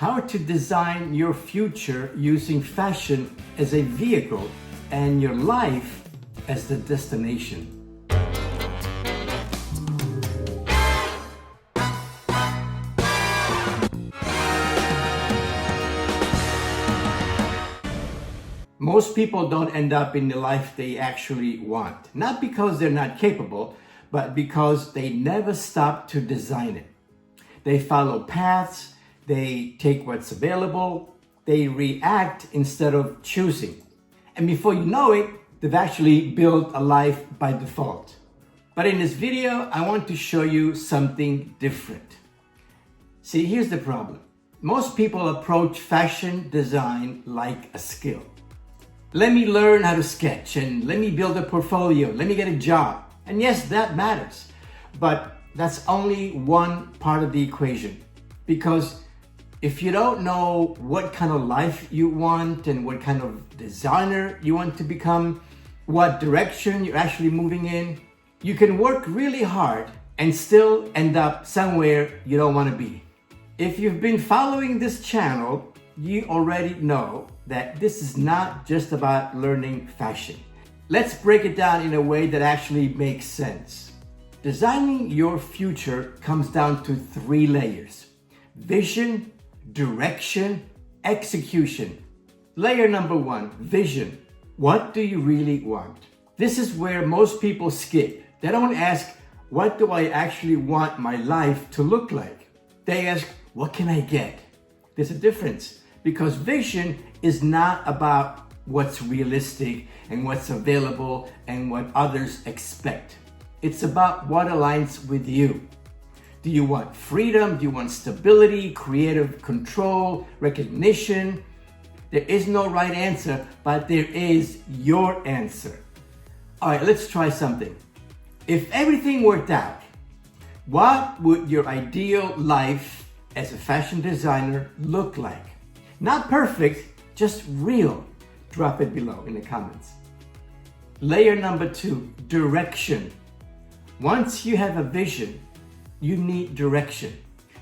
how to design your future using fashion as a vehicle and your life as the destination. Most people don't end up in the life they actually want, not because they're not capable, but because they never stop to design it. They follow paths, they take what's available, they react instead of choosing. And before you know it, they've actually built a life by default. But in this video, I want to show you something different. See, here's the problem. Most people approach fashion design like a skill. Let me learn how to sketch and let me build a portfolio, let me get a job. And yes, that matters, but that's only one part of the equation. Because if you don't know what kind of life you want and what kind of designer you want to become, what direction you're actually moving in, you can work really hard and still end up somewhere you don't want to be. If you've been following this channel, you already know that this is not just about learning fashion. Let's break it down in a way that actually makes sense. Designing your future comes down to 3 layers: vision, direction, execution. Layer number 1, vision. What do you really want? This is where most people skip. They don't ask, what do I actually want my life to look like? They ask, what can I get? There's a difference. Because vision is not about what's realistic and what's available and what others expect. It's about what aligns with you. Do you want freedom? Do you want stability, creative control, recognition? There is no right answer, but there is your answer. All right, let's try something. If everything worked out, what would your ideal life as a fashion designer look like? Not perfect, just real. Drop it below in the comments. Layer number 2, direction. Once you have a vision, you need direction.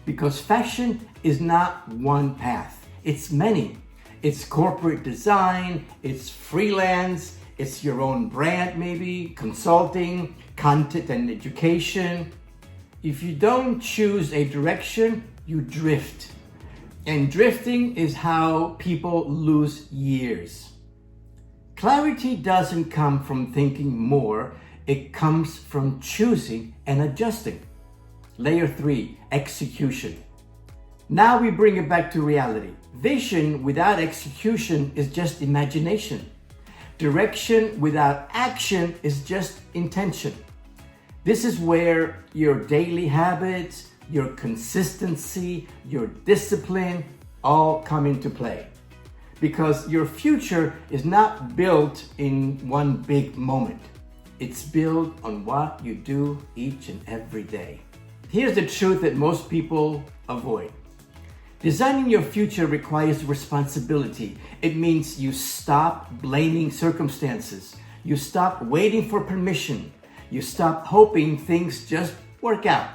Because fashion is not one path, it's many. It's corporate design, it's freelance, it's your own brand maybe, consulting, content and education. If you don't choose a direction, you drift. And drifting is how people lose years. Clarity doesn't come from thinking more, it comes from choosing and adjusting. Layer 3, execution. Now we bring it back to reality. Vision without execution is just imagination. Direction without action is just intention. This is where your daily habits, your consistency, your discipline all come into play. Because your future is not built in one big moment. It's built on what you do each and every day. Here's the truth that most people avoid. Designing your future requires responsibility. It means you stop blaming circumstances. You stop waiting for permission. You stop hoping things just work out.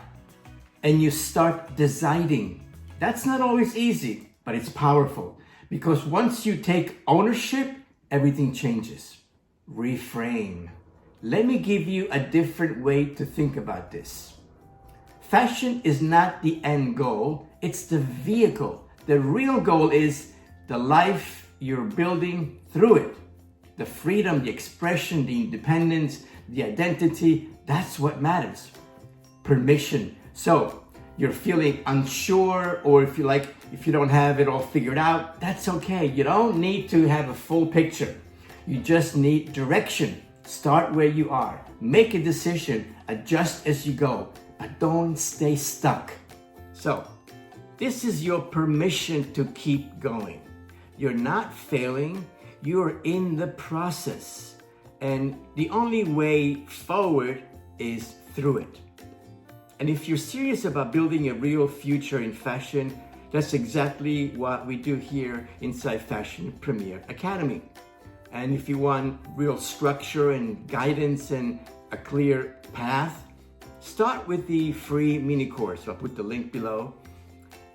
And you start deciding. That's not always easy, but it's powerful. Because once you take ownership, everything changes. Reframe. Let me give you a different way to think about this. Fashion is not the end goal, it's the vehicle. The real goal is the life you're building through it. The freedom, the expression, the independence, the identity, that's what matters. Permission. So you're feeling unsure, or if you don't have it all figured out, that's okay. You don't need to have a full picture. You just need direction. Start where you are. Make a decision. Adjust as you go, but don't stay stuck. So this is your permission to keep going. You're not failing. You're in the process. And the only way forward is through it. And if you're serious about building a real future in fashion, that's exactly what we do here inside Fashion Premier Academy. And if you want real structure and guidance and a clear path, start with the free mini course. I'll put the link below.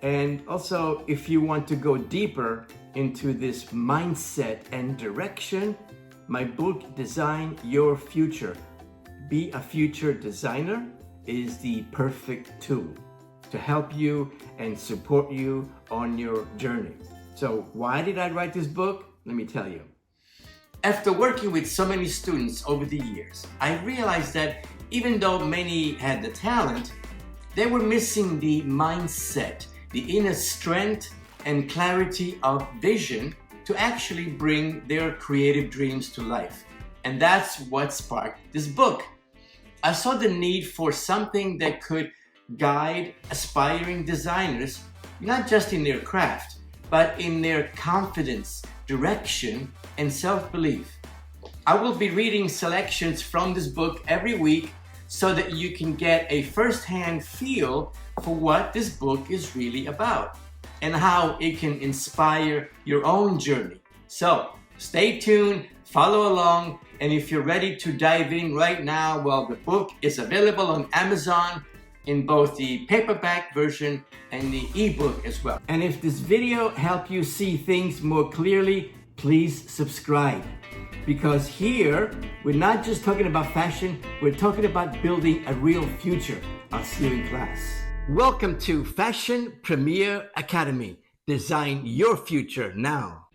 And also, if you want to go deeper into this mindset and direction, my book, Design Your Future, Be a Future Designer, is the perfect tool to help you and support you on your journey. So why did I write this book? Let me tell you. After working with so many students over the years, I realized that even though many had the talent, they were missing the mindset, the inner strength and clarity of vision to actually bring their creative dreams to life. And that's what sparked this book. I saw the need for something that could guide aspiring designers, not just in their craft, but in their confidence, direction, and self-belief. I will be reading selections from this book every week so that you can get a first-hand feel for what this book is really about and how it can inspire your own journey. So stay tuned, follow along, and if you're ready to dive in right now, well, the book is available on Amazon in both the paperback version and the ebook as well. And if this video helped you see things more clearly, please subscribe. Because here, we're not just talking about fashion, we're talking about building a real future. I'll see you in class. Welcome to Fashion Premier Academy. Design your future now.